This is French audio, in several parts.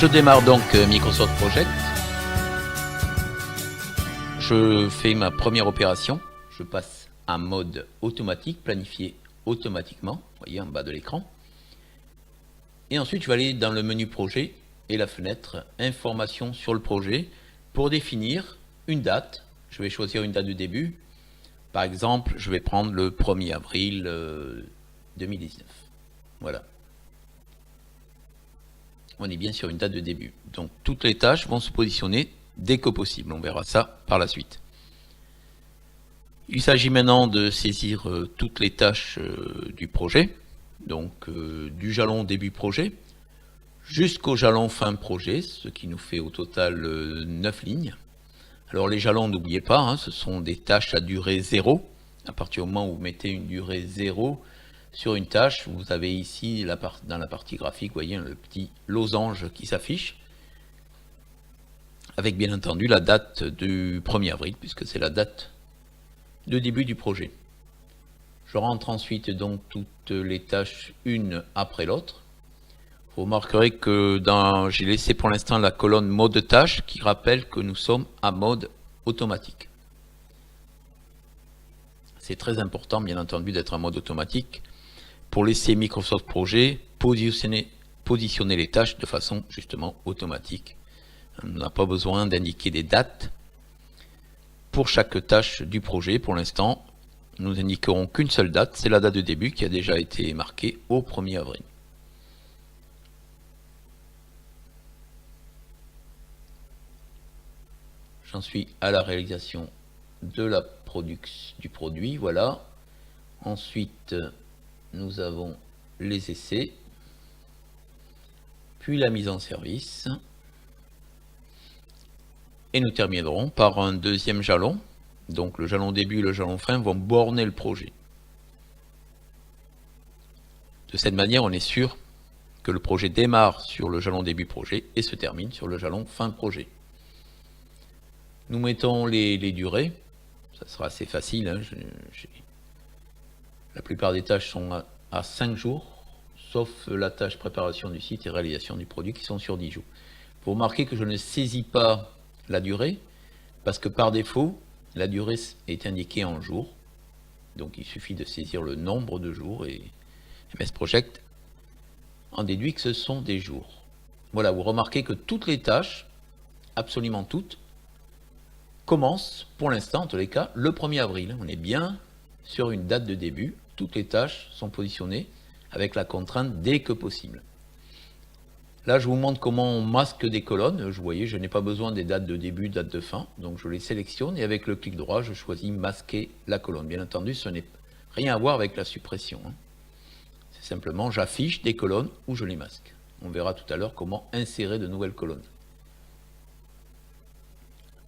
Je démarre donc Microsoft Project. Je fais ma première opération. Je passe en mode automatique, planifié automatiquement, vous voyez en bas de l'écran. Et ensuite, je vais aller dans le menu projet et la fenêtre information sur le projet pour définir une date. Je vais choisir une date de début. Par exemple, je vais prendre le 1er avril 2019. Voilà. On est bien sur une date de début. Donc, toutes les tâches vont se positionner dès que possible. On verra ça par la suite. Il s'agit maintenant de saisir toutes les tâches du projet. Donc, du jalon début projet jusqu'au jalon fin projet, ce qui nous fait au total 9 lignes. Alors, les jalons, n'oubliez pas, hein, ce sont des tâches à durée 0. À partir du moment où vous mettez une durée 0 sur une tâche, vous avez ici, dans la partie graphique, vous voyez le petit losange qui s'affiche, avec bien entendu la date du 1er avril, puisque c'est la date de début du projet. Je rentre ensuite donc toutes les tâches une après l'autre. Vous remarquerez que j'ai laissé pour l'instant la colonne mode tâche qui rappelle que nous sommes à mode automatique. C'est très important bien entendu d'être en mode automatique pour laisser Microsoft Project positionner les tâches de façon justement automatique. On n'a pas besoin d'indiquer des dates pour chaque tâche du projet. Pour l'instant, nous n'indiquerons qu'une seule date, c'est la date de début qui a déjà été marquée au 1er avril. J'en suis à la réalisation de la production du produit, voilà. Ensuite, nous avons les essais, puis la mise en service. Et nous terminerons par un deuxième jalon. Donc le jalon début et le jalon fin vont borner le projet. De cette manière, on est sûr que le projet démarre sur le jalon début projet et se termine sur le jalon fin projet. Nous mettons les durées. Ça sera assez facile. Hein. La plupart des tâches sont à 5 jours, sauf la tâche préparation du site et réalisation du produit qui sont sur 10 jours. Vous remarquez que je ne saisis pas la durée, parce que par défaut, la durée est indiquée en jours. Donc il suffit de saisir le nombre de jours et MS Project en déduit que ce sont des jours. Voilà, vous remarquez que toutes les tâches, absolument toutes, commencent pour l'instant, en tous les cas, le 1er avril. On est bien sur une date de début. Toutes les tâches sont positionnées avec la contrainte dès que possible. Là, je vous montre comment on masque des colonnes. Vous voyez, je n'ai pas besoin des dates de début, dates de fin. Donc, je les sélectionne et avec le clic droit, je choisis masquer la colonne. Bien entendu, ce n'est rien à voir avec la suppression. Hein. C'est simplement, j'affiche des colonnes ou je les masque. On verra tout à l'heure comment insérer de nouvelles colonnes.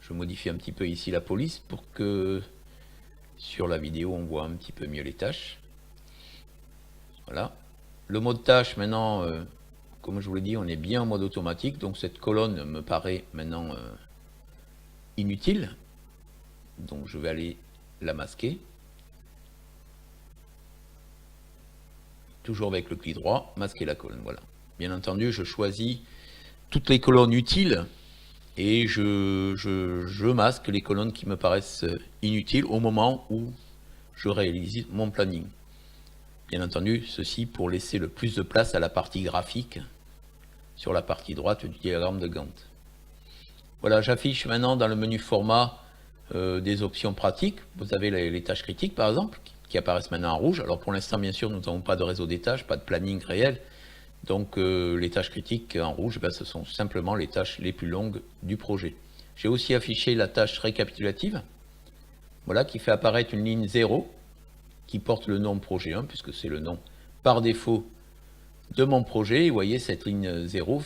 Je modifie un petit peu ici la police pour que sur la vidéo, on voit un petit peu mieux les tâches. Voilà. Le mode tâche, maintenant... comme je vous l'ai dit, on est bien en mode automatique, donc cette colonne me paraît maintenant inutile. Donc je vais aller la masquer. Toujours avec le clic droit, masquer la colonne, voilà. Bien entendu, je choisis toutes les colonnes utiles et je masque les colonnes qui me paraissent inutiles au moment où je réalise mon planning. Bien entendu, ceci pour laisser le plus de place à la partie graphique sur la partie droite du diagramme de Gantt. Voilà, j'affiche maintenant dans le menu format des options pratiques. Vous avez les tâches critiques par exemple, qui apparaissent maintenant en rouge. Alors pour l'instant, bien sûr, nous n'avons pas de réseau des tâches, pas de planning réel. Donc les tâches critiques en rouge, ben, ce sont simplement les tâches les plus longues du projet. J'ai aussi affiché la tâche récapitulative, voilà, qui fait apparaître une ligne 0, qui porte le nom projet 1, puisque c'est le nom par défaut de mon projet. Vous voyez, cette ligne 0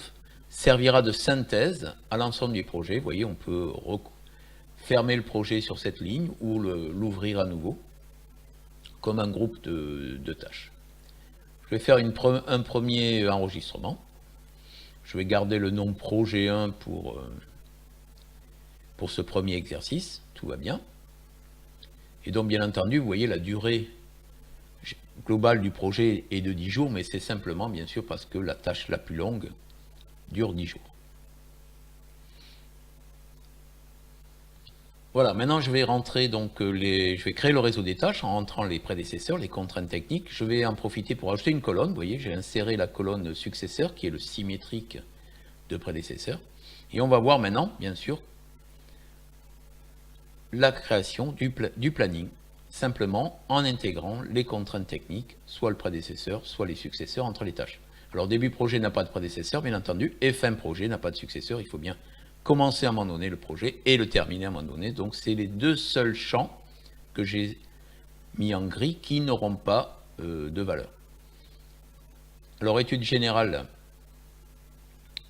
servira de synthèse à l'ensemble du projet. Vous voyez, on peut fermer le projet sur cette ligne ou l'ouvrir à nouveau comme un groupe de tâches. Je vais faire un premier enregistrement. Je vais garder le nom projet 1 pour ce premier exercice. Tout va bien. Et donc, bien entendu, vous voyez, la durée globale du projet est de 10 jours, mais c'est simplement, bien sûr, parce que la tâche la plus longue dure 10 jours. Voilà, maintenant je vais rentrer donc je vais créer le réseau des tâches en rentrant les prédécesseurs, les contraintes techniques. Je vais en profiter pour ajouter une colonne. Vous voyez, j'ai inséré la colonne successeur qui est le symétrique de prédécesseur. Et on va voir maintenant, bien sûr, la création du planning, simplement en intégrant les contraintes techniques, soit le prédécesseur, soit les successeurs entre les tâches. Alors début projet n'a pas de prédécesseur, bien entendu, et fin projet n'a pas de successeur. Il faut bien commencer à un moment donné le projet et le terminer à un moment donné. Donc c'est les deux seuls champs que j'ai mis en gris qui n'auront pas de valeur. Alors étude générale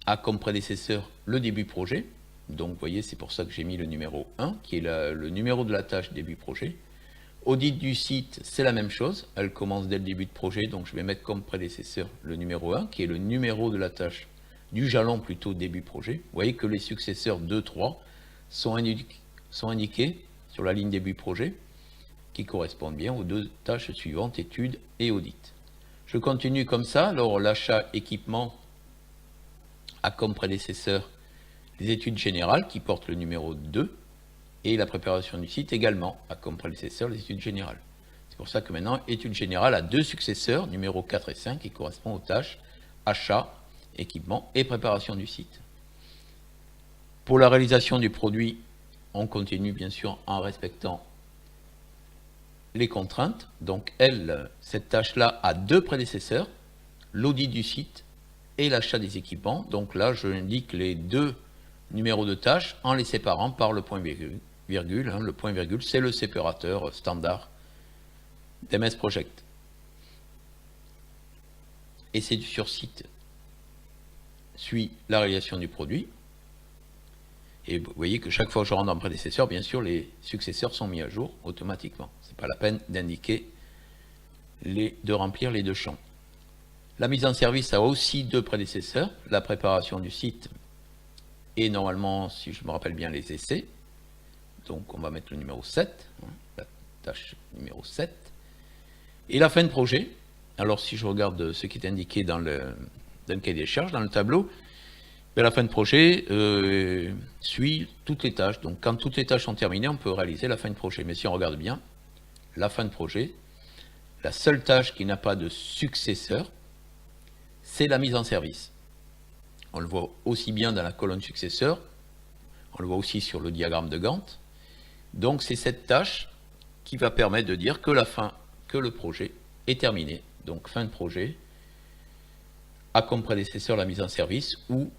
a comme prédécesseur le début projet. Donc vous voyez, c'est pour ça que j'ai mis le numéro 1, qui est le numéro de la tâche début projet. Audit du site, c'est la même chose. Elle commence dès le début de projet, donc je vais mettre comme prédécesseur le numéro 1, qui est le numéro de la tâche du jalon plutôt début projet. Vous voyez que les successeurs 2, 3 sont indiqués sur la ligne début projet, qui correspondent bien aux deux tâches suivantes, études et audit. Je continue comme ça. Alors l'achat équipement a comme prédécesseur les études générales qui portent le numéro 2 et la préparation du site également a comme prédécesseur les études générales. C'est pour ça que maintenant études générales a deux successeurs, numéro 4 et 5, qui correspondent aux tâches achat, équipement et préparation du site. Pour la réalisation du produit, on continue bien sûr en respectant les contraintes. Donc cette tâche-là a deux prédécesseurs, l'audit du site et l'achat des équipements. Donc là, je indique les deux numéros de tâches en les séparant par le point virgule. Le point virgule, c'est le séparateur standard d'MS Project. Et c'est sur site suit la réalisation du produit. Et vous voyez que chaque fois que je rentre dans le prédécesseur, bien sûr, les successeurs sont mis à jour automatiquement. Ce n'est pas la peine d'indiquer de remplir les deux champs. La mise en service a aussi deux prédécesseurs, la préparation du site et normalement, si je me rappelle bien, les essais. Donc on va mettre le numéro 7, la tâche numéro 7. Et la fin de projet, alors si je regarde ce qui est indiqué dans le cahier des charges, dans le tableau, la fin de projet suit toutes les tâches. Donc quand toutes les tâches sont terminées, on peut réaliser la fin de projet. Mais si on regarde bien, la fin de projet, la seule tâche qui n'a pas de successeur, c'est la mise en service. On le voit aussi bien dans la colonne successeur, on le voit aussi sur le diagramme de Gantt. Donc c'est cette tâche qui va permettre de dire que le projet est terminé. Donc fin de projet a comme prédécesseur la mise en service ou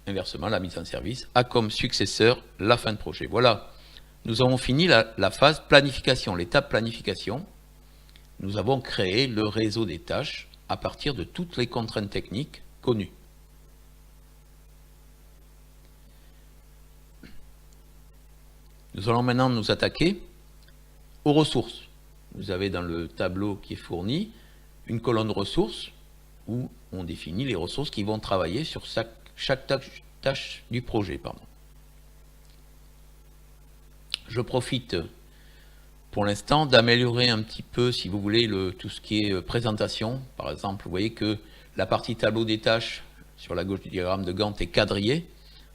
inversement la mise en service a comme successeur la fin de projet. Voilà, nous avons fini la phase planification, l'étape planification. Nous avons créé le réseau des tâches à partir de toutes les contraintes techniques connues. Nous allons maintenant nous attaquer aux ressources. Vous avez dans le tableau qui est fourni une colonne ressources où on définit les ressources qui vont travailler sur chaque tâche du projet. Je profite pour l'instant d'améliorer un petit peu, si vous voulez, tout ce qui est présentation. Par exemple, vous voyez que la partie tableau des tâches sur la gauche du diagramme de Gantt est quadrillée,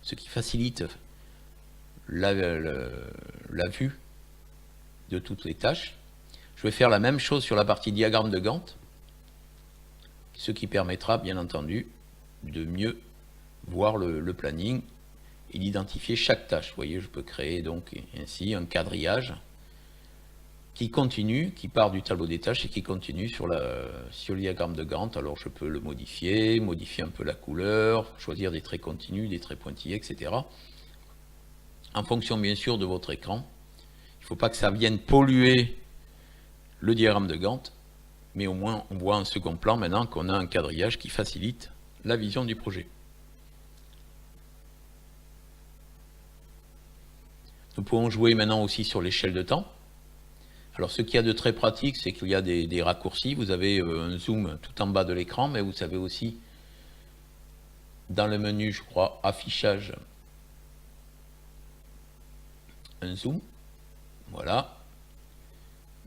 ce qui facilite la vue de toutes les tâches. Je vais faire la même chose sur la partie diagramme de Gantt, ce qui permettra bien entendu de mieux voir le planning et d'identifier chaque tâche. Vous voyez, je peux créer donc ainsi un quadrillage qui continue, qui part du tableau des tâches et qui continue sur le diagramme de Gantt. Alors je peux le modifier un peu la couleur, choisir des traits continus, des traits pointillés, etc. En fonction bien sûr de votre écran. Il ne faut pas que ça vienne polluer le diagramme de Gantt, mais au moins on voit en second plan maintenant qu'on a un quadrillage qui facilite la vision du projet. Nous pouvons jouer maintenant aussi sur l'échelle de temps. Alors ce qu'il y a de très pratique, c'est qu'il y a des raccourcis. Vous avez un zoom tout en bas de l'écran, mais vous avez aussi dans le menu, je crois, affichage, un zoom. Voilà.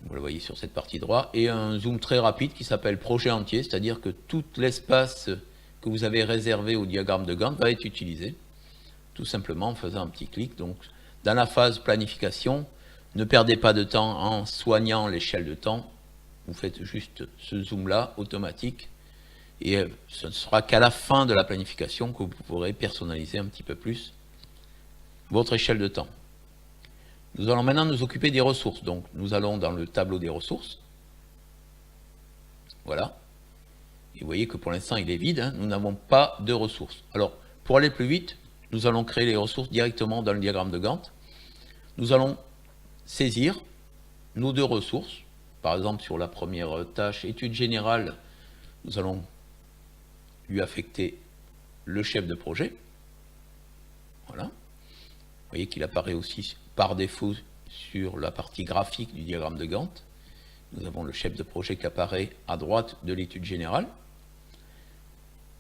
Vous le voyez sur cette partie droite. Et un zoom très rapide qui s'appelle projet entier, c'est-à-dire que tout l'espace que vous avez réservé au diagramme de Gantt va être utilisé, tout simplement en faisant un petit clic. Donc Dans la phase planification, ne perdez pas de temps en soignant l'échelle de temps. Vous faites juste ce zoom-là, automatique. Et ce ne sera qu'à la fin de la planification que vous pourrez personnaliser un petit peu plus votre échelle de temps. Nous allons maintenant nous occuper des ressources. Donc, nous allons dans le tableau des ressources. Voilà. Et vous voyez que pour l'instant, il est vide. Hein. Nous n'avons pas de ressources. Alors, pour aller plus vite, nous allons créer les ressources directement dans le diagramme de Gantt. Nous allons saisir nos deux ressources. Par exemple, sur la première tâche, étude générale, nous allons lui affecter le chef de projet. Voilà. Vous voyez qu'il apparaît aussi par défaut sur la partie graphique du diagramme de Gantt. Nous avons le chef de projet qui apparaît à droite de l'étude générale.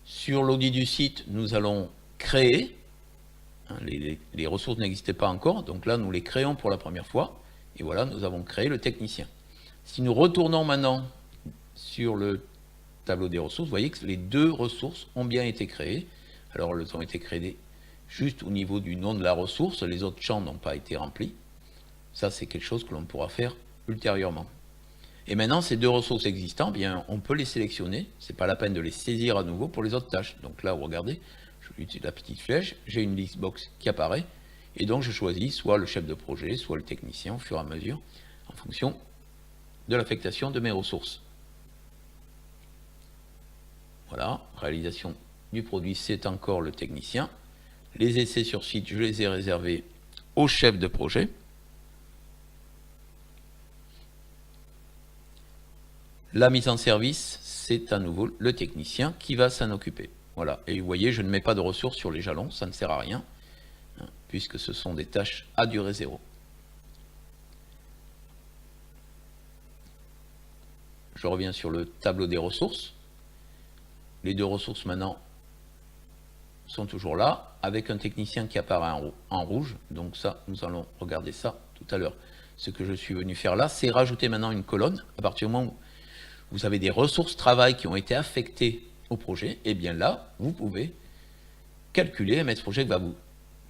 Sur l'audit du site, nous allons créer. Les ressources n'existaient pas encore, donc là, nous les créons pour la première fois. Et voilà, nous avons créé le technicien. Si nous retournons maintenant sur le tableau des ressources, vous voyez que les deux ressources ont bien été créées. Alors, elles ont été créées juste au niveau du nom de la ressource, les autres champs n'ont pas été remplis. Ça, c'est quelque chose que l'on pourra faire ultérieurement. Et maintenant, ces deux ressources existantes, bien, on peut les sélectionner. Ce n'est pas la peine de les saisir à nouveau pour les autres tâches. Donc là, regardez, je utilise la petite flèche, j'ai une list box qui apparaît, et donc je choisis soit le chef de projet, soit le technicien au fur et à mesure, en fonction de l'affectation de mes ressources. Voilà, réalisation du produit, c'est encore le technicien. Les essais sur site, je les ai réservés au chef de projet. La mise en service, c'est à nouveau le technicien qui va s'en occuper. Voilà, et vous voyez, je ne mets pas de ressources sur les jalons, ça ne sert à rien, hein, puisque ce sont des tâches à durée zéro. Je reviens sur le tableau des ressources. Les deux ressources maintenant sont toujours là, avec un technicien qui apparaît en rouge. Donc ça, nous allons regarder ça tout à l'heure. Ce que je suis venu faire là, c'est rajouter maintenant une colonne. À partir du moment où vous avez des ressources travail qui ont été affectées au projet, et bien là, vous pouvez calculer, MS Project va vous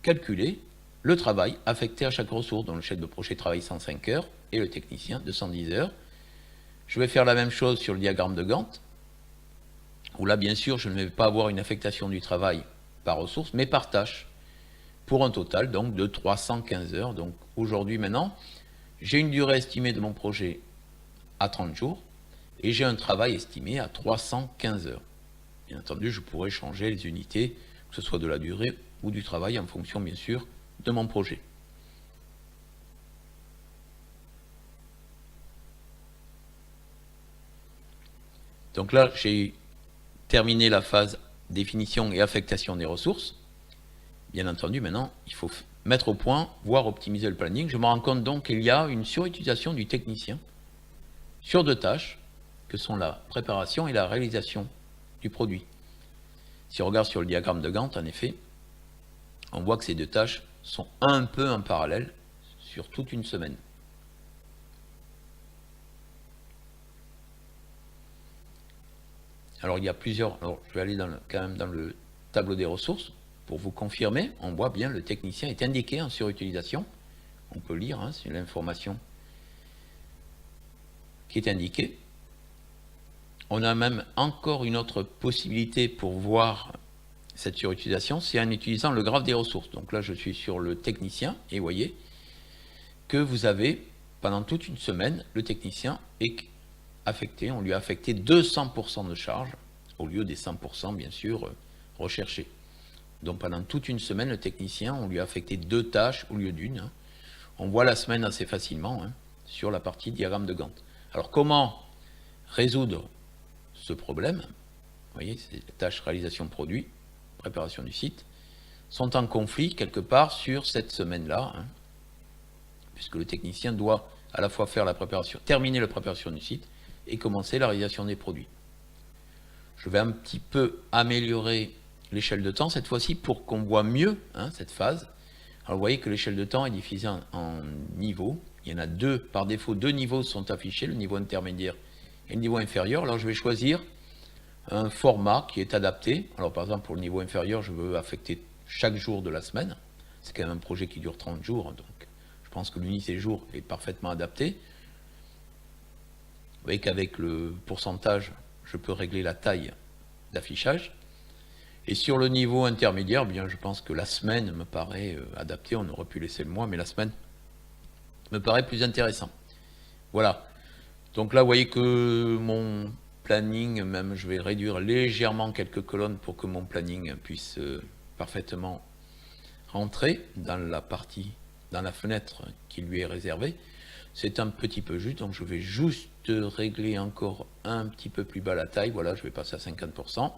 calculer le travail affecté à chaque ressource. Donc le chef de projet travaille 105 heures et le technicien 210 heures. Je vais faire la même chose sur le diagramme de Gantt, où là, bien sûr, je ne vais pas avoir une affectation du travail par ressource, mais par tâche, pour un total donc de 315 heures. Donc aujourd'hui, maintenant, j'ai une durée estimée de mon projet à 30 jours, et j'ai un travail estimé à 315 heures. Bien entendu, je pourrais changer les unités, que ce soit de la durée ou du travail, en fonction, bien sûr, de mon projet. Donc là, j'ai terminé la phase définition et affectation des ressources. Bien entendu, maintenant, il faut mettre au point, voire optimiser le planning. Je me rends compte donc qu'il y a une surutilisation du technicien sur deux tâches, que sont la préparation et la réalisation du produit. Si on regarde sur le diagramme de Gantt, en effet, on voit que ces deux tâches sont un peu en parallèle sur toute une semaine. Alors il y a plusieurs, alors je vais aller quand même dans le tableau des ressources pour vous confirmer. On voit bien le technicien est indiqué en surutilisation. On peut lire, hein, c'est l'information qui est indiquée. On a même encore une autre possibilité pour voir cette surutilisation, c'est en utilisant le graphe des ressources. Donc là, je suis sur le technicien et vous voyez que vous avez, pendant toute une semaine, le technicien est affecté, on lui a affecté 200% de charge, au lieu des 100% bien sûr recherchés. Donc pendant toute une semaine, le technicien, on lui a affecté deux tâches au lieu d'une. Hein. On voit la semaine assez facilement hein, sur la partie diagramme de Gantt. Alors comment résoudre ce problème? Vous voyez, c'est les tâches réalisation produit, préparation du site, sont en conflit quelque part sur cette semaine-là, hein, puisque le technicien doit à la fois faire la préparation, terminer la préparation du site et commencer la réalisation des produits. Je vais un petit peu améliorer l'échelle de temps cette fois-ci pour qu'on voit mieux hein, cette phase. Alors vous voyez que l'échelle de temps est divisée en niveaux. Il y en a deux, par défaut, deux niveaux sont affichés, le niveau intermédiaire et le niveau inférieur. Alors je vais choisir un format qui est adapté. Alors par exemple pour le niveau inférieur, je veux affecter chaque jour de la semaine. c'est quand même un projet qui dure 30 jours, donc je pense que l'unité jour est parfaitement adaptée. Vous voyez qu'avec le pourcentage, je peux régler la taille d'affichage. Et sur le niveau intermédiaire, bien, je pense que la semaine me paraît adaptée. On aurait pu laisser le mois, mais la semaine me paraît plus intéressant. Voilà. Donc là, vous voyez que mon planning, même je vais réduire légèrement quelques colonnes pour que mon planning puisse parfaitement rentrer dans la partie, dans la fenêtre qui lui est réservée. C'est un petit peu juste, donc je vais juste régler encore un petit peu plus bas la taille. Voilà, je vais passer à 50%.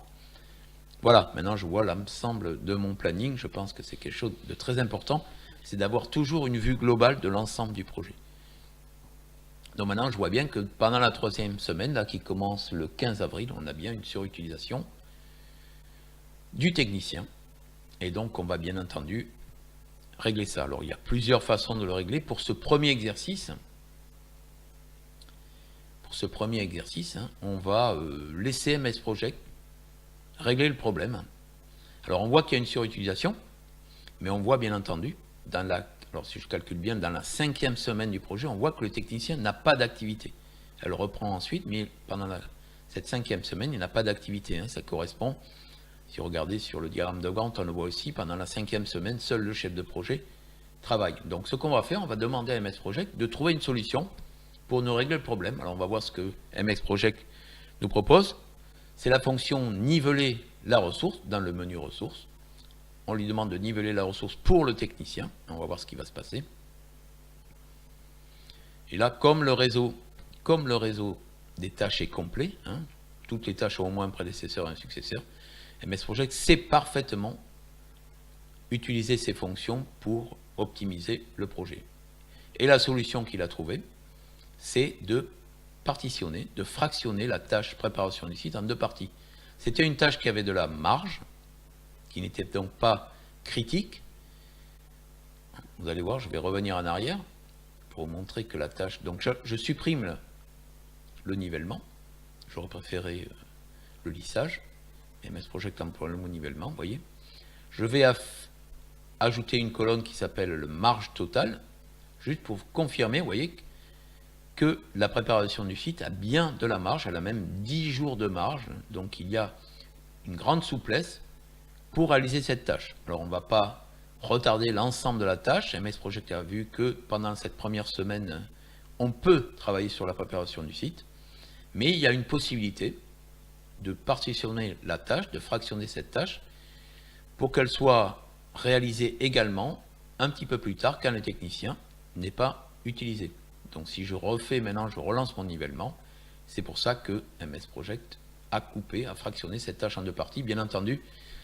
Voilà, maintenant je vois l'ensemble de mon planning. Je pense que c'est quelque chose de très important, c'est d'avoir toujours une vue globale de l'ensemble du projet. Donc maintenant, je vois bien que pendant la 3e semaine, là, qui commence le 15 avril, on a bien une surutilisation du technicien. Et donc, on va bien entendu régler ça. Alors, il y a plusieurs façons de le régler. Pour ce premier exercice, on va laisser MS Project régler le problème. Alors, on voit qu'il y a une surutilisation, mais on voit bien entendu, alors si je calcule bien, dans la 5e semaine du projet, on voit que le technicien n'a pas d'activité. Elle reprend ensuite, mais pendant cette 5e semaine, il n'a pas d'activité. Ça correspond, si vous regardez sur le diagramme de Gantt, on le voit aussi, pendant la 5e semaine, seul le chef de projet travaille. Donc ce qu'on va faire, on va demander à MS Project de trouver une solution pour nous régler le problème. Alors on va voir ce que MS Project nous propose. C'est la fonction niveler la ressource dans le menu ressources. On lui demande de niveler la ressource pour le technicien. On va voir ce qui va se passer. Et là, comme le réseau des tâches est complet, toutes les tâches ont au moins un prédécesseur et un successeur, MS Project sait parfaitement utiliser ces fonctions pour optimiser le projet. Et la solution qu'il a trouvée, c'est de partitionner, de fractionner la tâche préparation du site en 2 parties. C'était une tâche qui avait de la marge, qui n'était donc pas critique. Vous allez voir, je vais revenir en arrière pour vous montrer que la tâche... Donc je supprime le nivellement. J'aurais préféré le lissage. MS Project emploie le mot nivellement, vous voyez. Je vais ajouter une colonne qui s'appelle le marge total, juste pour confirmer, vous voyez, que la préparation du site a bien de la marge, elle a même 10 jours de marge, donc il y a une grande souplesse pour réaliser cette tâche. Alors on ne va pas retarder l'ensemble de la tâche. MS Project a vu que pendant cette première semaine, on peut travailler sur la préparation du site, mais il y a une possibilité de partitionner la tâche, de fractionner cette tâche, pour qu'elle soit réalisée également un petit peu plus tard quand le technicien n'est pas utilisé. Donc si je refais maintenant, je relance mon nivellement, c'est pour ça que MS Project a coupé, a fractionné cette tâche en 2 parties. Bien entendu,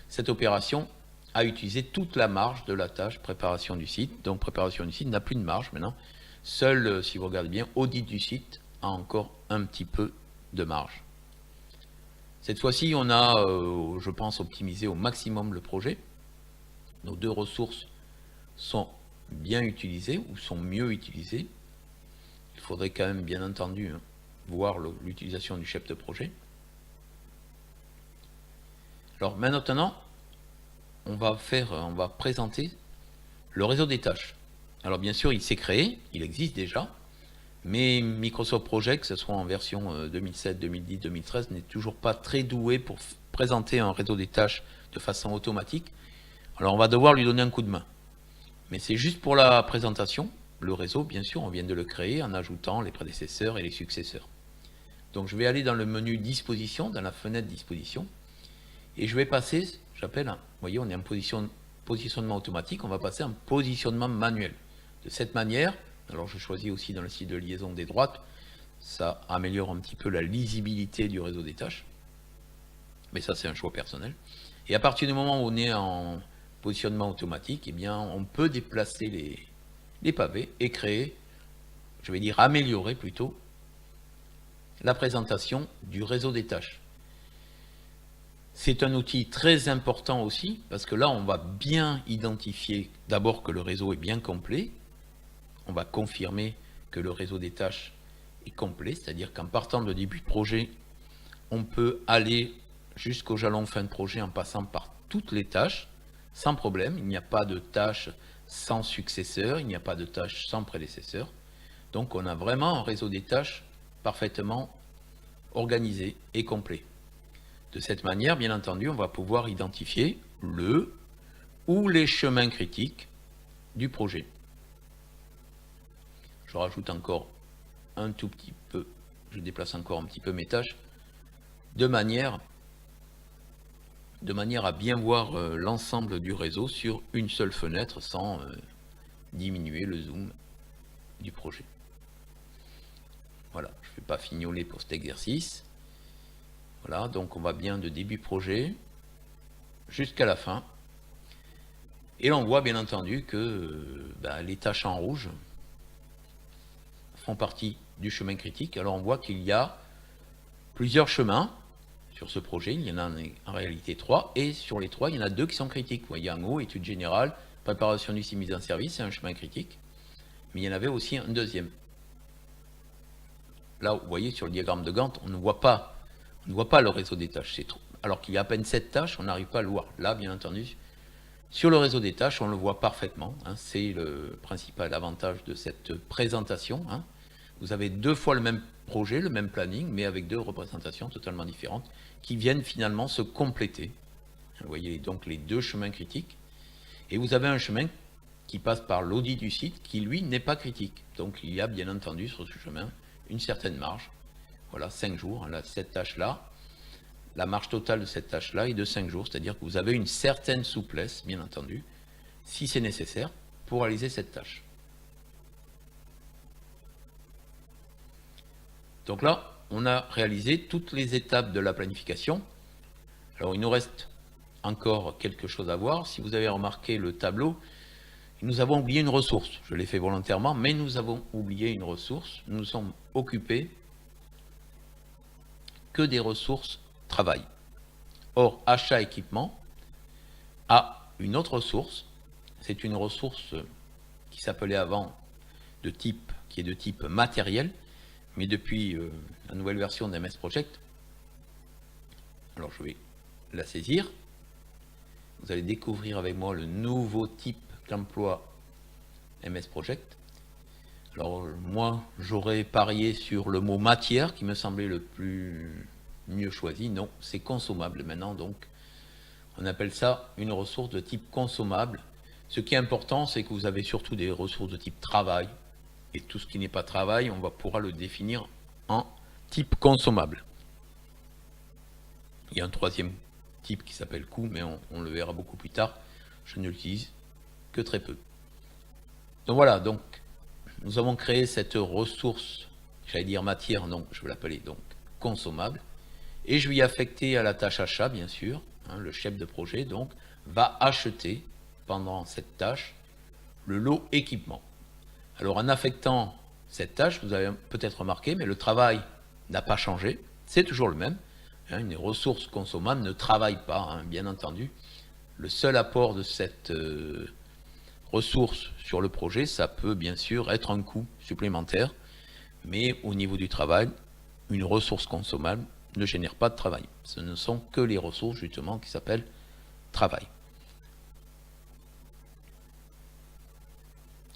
cette opération a utilisé toute la marge de la tâche préparation du site. Donc préparation du site n'a plus de marge maintenant. Seul, si vous regardez bien, audit du site a encore un petit peu de marge. Cette fois-ci, on a, je pense, optimisé au maximum le projet. Nos 2 ressources sont bien utilisées ou sont mieux utilisées. Il faudrait quand même, bien entendu, voir l'utilisation du chef de projet. Alors maintenant, on va présenter le réseau des tâches. Alors bien sûr, il s'est créé, il existe déjà, mais Microsoft Project, que ce soit en version 2007, 2010, 2013, n'est toujours pas très doué pour présenter un réseau des tâches de façon automatique. Alors on va devoir lui donner un coup de main. Mais c'est juste pour la présentation. Le réseau, bien sûr, on vient de le créer en ajoutant les prédécesseurs et les successeurs. Donc je vais aller dans le menu disposition, dans la fenêtre disposition, et je vais passer, j'appelle, vous voyez, on est en positionnement automatique, on va passer en positionnement manuel. De cette manière, alors je choisis aussi dans le site de liaison des droites, ça améliore un petit peu la lisibilité du réseau des tâches, mais ça c'est un choix personnel. Et à partir du moment où on est en positionnement automatique, eh bien on peut déplacer les pavés et créer, je vais dire améliorer plutôt, la présentation du réseau des tâches. C'est un outil très important aussi, parce que là, on va bien identifier d'abord que le réseau est bien complet. On va confirmer que le réseau des tâches est complet, c'est-à-dire qu'en partant de début de projet, on peut aller jusqu'au jalon fin de projet en passant par toutes les tâches. sans problème. Il n'y a pas de tâche sans successeur, il n'y a pas de tâche sans prédécesseur. Donc on a vraiment un réseau des tâches parfaitement organisé et complet. De cette manière, bien entendu, on va pouvoir identifier le ou les chemins critiques du projet. Je rajoute encore un tout petit peu, je déplace encore un petit peu mes tâches, de manière à bien voir l'ensemble du réseau sur une seule fenêtre sans diminuer le zoom du projet. Voilà, je ne vais pas fignoler pour cet exercice. Voilà, donc on va bien de début projet jusqu'à la fin. Et on voit bien entendu que les tâches en rouge font partie du chemin critique. Alors on voit qu'il y a plusieurs chemins sur ce projet. Il y en a en réalité 3. Et sur les 3, il y en a 2 qui sont critiques. Vous voyez en haut, étude générale, préparation du site, mise en service, c'est un chemin critique. Mais il y en avait aussi un deuxième. Là, vous voyez, sur le diagramme de Gantt, on ne voit pas le réseau des tâches. C'est trop. Alors qu'il y a à peine 7 tâches, on n'arrive pas à le voir. Là, bien entendu, sur le réseau des tâches, on le voit parfaitement. C'est le principal avantage de cette présentation. Vous avez 2 fois le même projet, le même planning, mais avec 2 représentations totalement différentes qui viennent finalement se compléter. Vous voyez donc les 2 chemins critiques. Et vous avez un chemin qui passe par l'audit du site qui, lui, n'est pas critique. Donc il y a bien entendu sur ce chemin une certaine marge. Voilà, 5 jours, cette tâche-là. La marge totale de cette tâche-là est de 5 jours, c'est-à-dire que vous avez une certaine souplesse, bien entendu, si c'est nécessaire, pour réaliser cette tâche. Donc là, on a réalisé toutes les étapes de la planification. Alors il nous reste encore quelque chose à voir. Si vous avez remarqué le tableau, nous avons oublié une ressource. Je l'ai fait volontairement, mais nous avons oublié une ressource. Nous nous sommes occupés que des ressources travail. Or, achat équipement a une autre ressource. C'est une ressource qui s'appelait avant qui est de type matériel, mais depuis la nouvelle version d'MS Project, alors je vais la saisir. Vous allez découvrir avec moi le nouveau type d'emploi MS Project. Alors moi, j'aurais parié sur le mot matière qui me semblait le mieux choisi. Non, c'est consommable maintenant, donc on appelle ça une ressource de type consommable. Ce qui est important, c'est que vous avez surtout des ressources de type travail. Et tout ce qui n'est pas travail, on pourra le définir en type consommable. Il y a un troisième type qui s'appelle coût, mais on le verra beaucoup plus tard. Je ne l'utilise que très peu. Donc voilà, donc nous avons créé cette ressource, j'allais dire matière, non, je vais l'appeler donc consommable. Et je vais y affecter à la tâche achat, bien sûr. Le chef de projet, donc, va acheter pendant cette tâche le lot équipement. Alors en affectant cette tâche, vous avez peut-être remarqué, mais le travail n'a pas changé, c'est toujours le même. Une ressource consommable ne travaille pas, bien entendu. Le seul apport de cette ressource sur le projet, ça peut bien sûr être un coût supplémentaire, mais au niveau du travail, une ressource consommable ne génère pas de travail. Ce ne sont que les ressources justement qui s'appellent travail.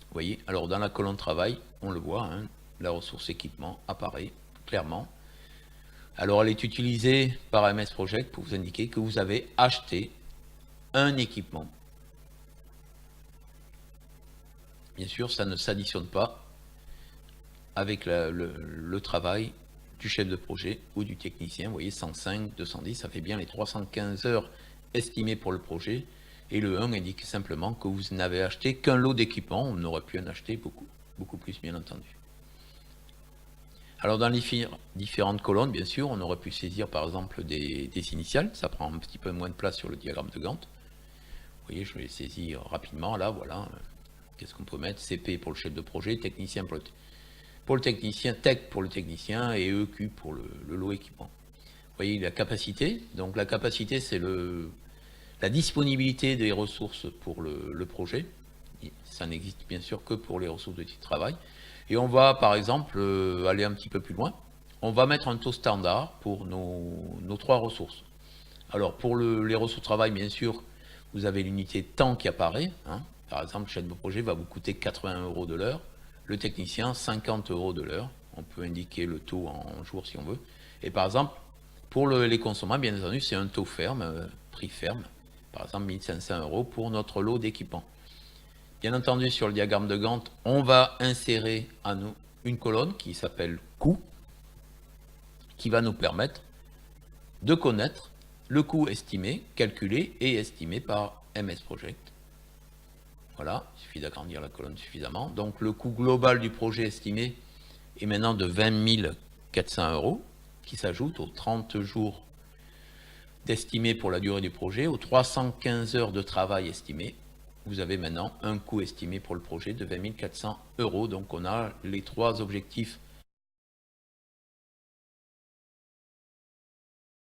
Vous voyez, alors dans la colonne travail, on le voit, la ressource équipement apparaît clairement. Alors elle est utilisée par MS Project pour vous indiquer que vous avez acheté un équipement. Bien sûr, ça ne s'additionne pas avec le travail du chef de projet ou du technicien. Vous voyez, 105, 210, ça fait bien les 315 heures estimées pour le projet. Et le 1 indique simplement que vous n'avez acheté qu'un lot d'équipement. On aurait pu en acheter beaucoup plus, bien entendu. Alors, dans les différentes colonnes, bien sûr, on aurait pu saisir, par exemple, des initiales. Ça prend un petit peu moins de place sur le diagramme de Gantt. Vous voyez, je vais les saisir rapidement. Là, voilà. Qu'est-ce qu'on peut mettre? CP pour le chef de projet, technicien pour le technicien, tech pour le technicien et EQ pour le lot équipement. Vous voyez, la capacité. Donc, la capacité, c'est la disponibilité des ressources pour le projet. Ça n'existe bien sûr que pour les ressources de type travail. Et on va par exemple aller un petit peu plus loin. On va mettre un taux standard pour nos 3 ressources. Alors pour les ressources travail, bien sûr, vous avez l'unité temps qui apparaît. Par exemple, chef de projet va vous coûter 80 € de l'heure, le technicien 50 € de l'heure. On peut indiquer le taux en jours si on veut. Et par exemple, pour les consommants, bien entendu, c'est un taux ferme, prix ferme. Par exemple, 1500 € pour notre lot d'équipement. Bien entendu, sur le diagramme de Gantt, on va insérer à nous une colonne qui s'appelle coût, qui va nous permettre de connaître le coût estimé, calculé et estimé par MS Project. Voilà, il suffit d'agrandir la colonne suffisamment. Donc le coût global du projet estimé est maintenant de 20 400 €, qui s'ajoute aux 30 jours d'estimé pour la durée du projet, aux 315 heures de travail estimées. Vous avez maintenant un coût estimé pour le projet de 20 400 €. Donc on a les trois objectifs